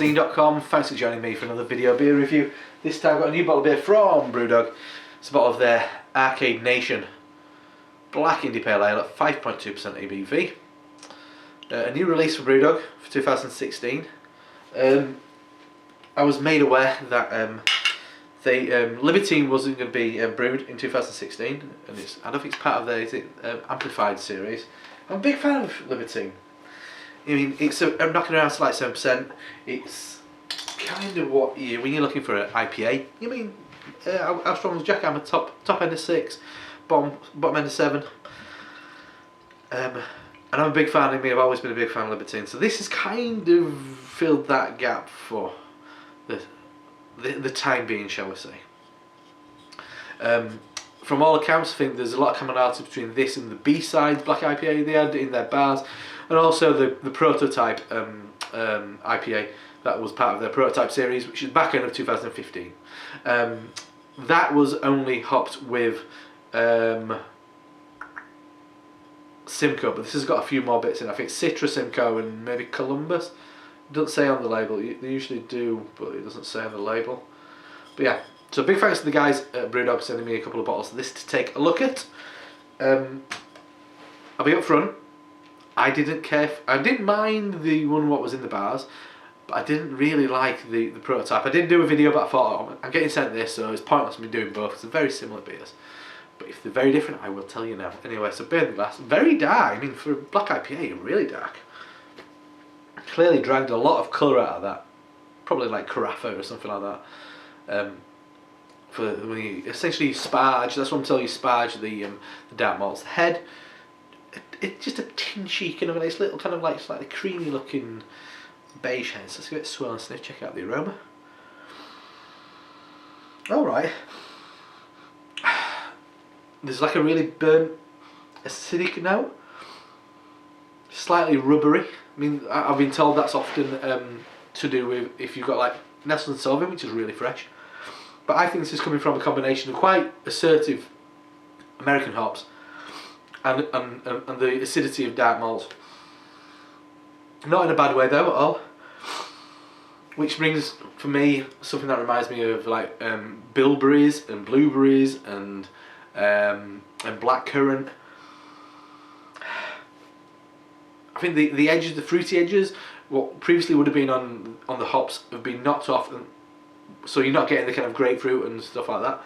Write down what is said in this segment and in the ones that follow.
HopZine.com. Thanks for joining me for another video beer review. This time I've got a new bottle of beer from BrewDog. It's a bottle of their Arcade Nation Black Indie Pale Ale at 5.2% ABV. A new release for BrewDog for 2016. I was made aware that Libertine wasn't going to be brewed in 2016, and I don't think it's part of their Amplified series. I'm a big fan of Libertine. I mean, I'm knocking around to like 7%. It's kind of what when you're looking for an IPA. You mean, how strong is Jackhammer? Top end of 6, bottom end of 7. And I'm a big fan. I've always been a big fan of Libertine. So this has kind of filled that gap for the time being, shall we say. From all accounts, I think there's a lot of commonality between this and the B-side Black IPA they had in their bars, and also the prototype IPA that was part of their prototype series, which is back end of 2015. That was only hopped with Simcoe, but this has got a few more bits in. I think Citra, Simcoe, and maybe Columbus. It doesn't say on the label. They usually do, but it doesn't say on the label. But yeah, so big thanks to the guys at BrewDog for sending me a couple of bottles of this to take a look at. I'll be up front. I didn't mind the one what was in the bars, but I didn't really like the prototype. I did do a video, but I thought, oh, I'm getting sent this, so it's pointless me doing both. It's very similar beers. But if they're very different, I will tell you now. Anyway, so beer in the glass, very dark. I mean, for a black IPA, really dark. Clearly dragged a lot of colour out of that. Probably like Carafa or something like that. For when you essentially sparge, that's what I'm telling you, sparge the dark malts. The head, it's just a tinchy kind of a nice little kind of like slightly creamy looking beige head. So let's give it a swirl and sniff. Check out the aroma. All right. There's like a really burnt acidic note. Slightly rubbery. I mean, I've been told that's often to do with if you've got like Nelson Sauvin, which is really fresh. But I think this is coming from a combination of quite assertive American hops and the acidity of dark malts. Not in a bad way though at all. Which brings, for me, something that reminds me of like bilberries and blueberries and blackcurrant. I think the edges, the fruity edges, what previously would have been on the hops have been knocked off, and so you're not getting the kind of grapefruit and stuff like that.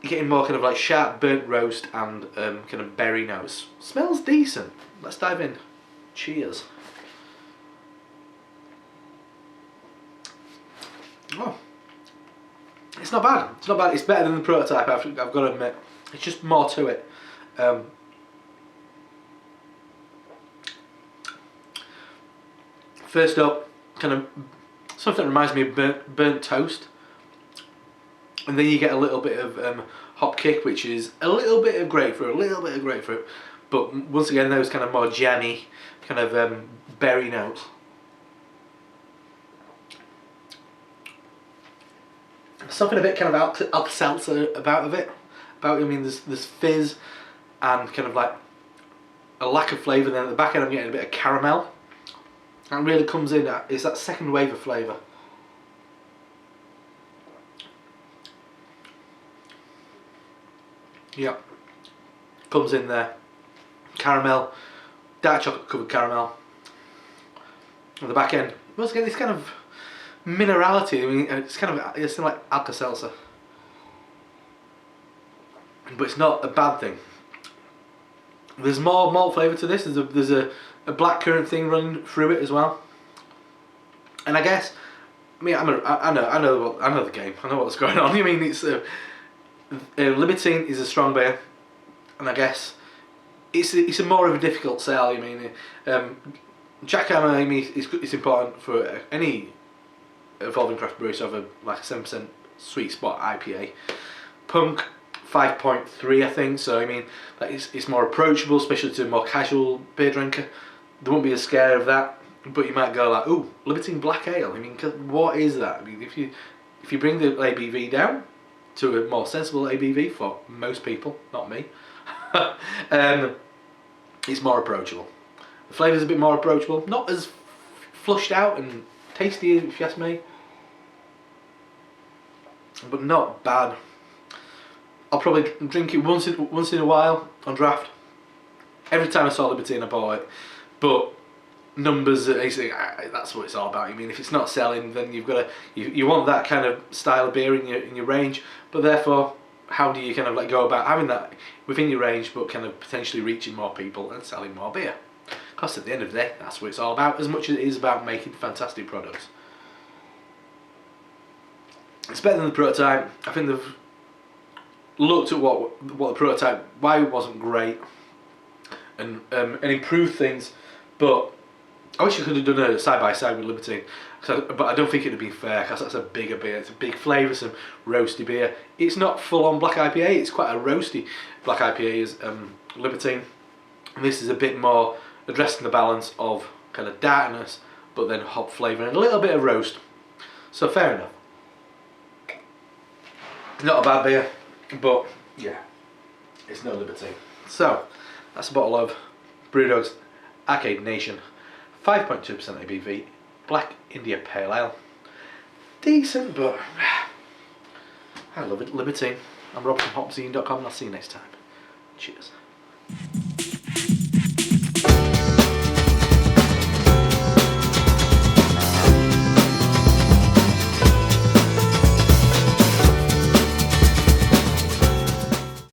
You're getting more kind of like sharp burnt roast and kind of berry notes. Smells decent. Let's dive in. Cheers. Oh, it's not bad. It's not bad. It's better than the prototype. I've got to admit. It's just more to it. First up, kind of something that reminds me of burnt toast, and then you get a little bit of hop kick, which is a little bit of grapefruit, but once again those kind of more jammy, kind of berry notes. Something a bit kind of Alka-Seltzer about it. I mean, there's fizz and kind of like a lack of flavour. Then at the back end, I'm getting a bit of caramel. That really comes in. It's that second wave of flavour. Yeah, comes in there. Caramel, dark chocolate covered caramel. At the back end, once again, this kind of minerality. I mean, it's like Alka-Seltzer, but it's not a bad thing. There's more malt flavour to this. There's a blackcurrant thing running through it as well. And I guess, I mean, I know the game. I know what's going on. I mean, it's Libertine is a strong beer, and I guess it's a more of a difficult sell. I mean, Jackhammer, I mean, it's important for any evolving craft brewery to have like a 7% sweet spot IPA. Punk 5.3, I think. So I mean, like it's more approachable, especially to a more casual beer drinker. There won't be a scare of that, but you might go like, "Ooh, Libertine Black Ale." I mean, what is that? I mean, if you bring the ABV down to a more sensible ABV for most people, not me, it's more approachable. The flavour's a bit more approachable, not as flushed out and tasty, if you ask me. But not bad. I'll probably drink it once in a while on draft. Every time I saw Libertine, I bought it. But numbers, that's what it's all about. I mean, if it's not selling, then you've got to you want that kind of style of beer in your range. But therefore, how do you kind of like go about having that within your range, but kind of potentially reaching more people and selling more beer? Because at the end of the day, that's what it's all about. As much as it is about making fantastic products. It's better than the prototype. I think they've looked at what the prototype, why it wasn't great, and improved things. But I wish I could have done a side by side with Libertine. But I don't think it'd be fair, because that's a bigger beer. It's a big flavoursome, roasty beer. It's not full on black IPA. It's quite a roasty black IPA is Libertine. And this is a bit more addressing the balance of kind of darkness, but then hop flavour and a little bit of roast. So fair enough. Not a bad beer, but yeah, it's no Libertine. So that's a bottle of BrewDog's Arcade Nation, 5.2% ABV, Black India Pale Ale. Decent, but I love it. Libertine. I'm Rob from HopZine.com, and I'll see you next time. Cheers.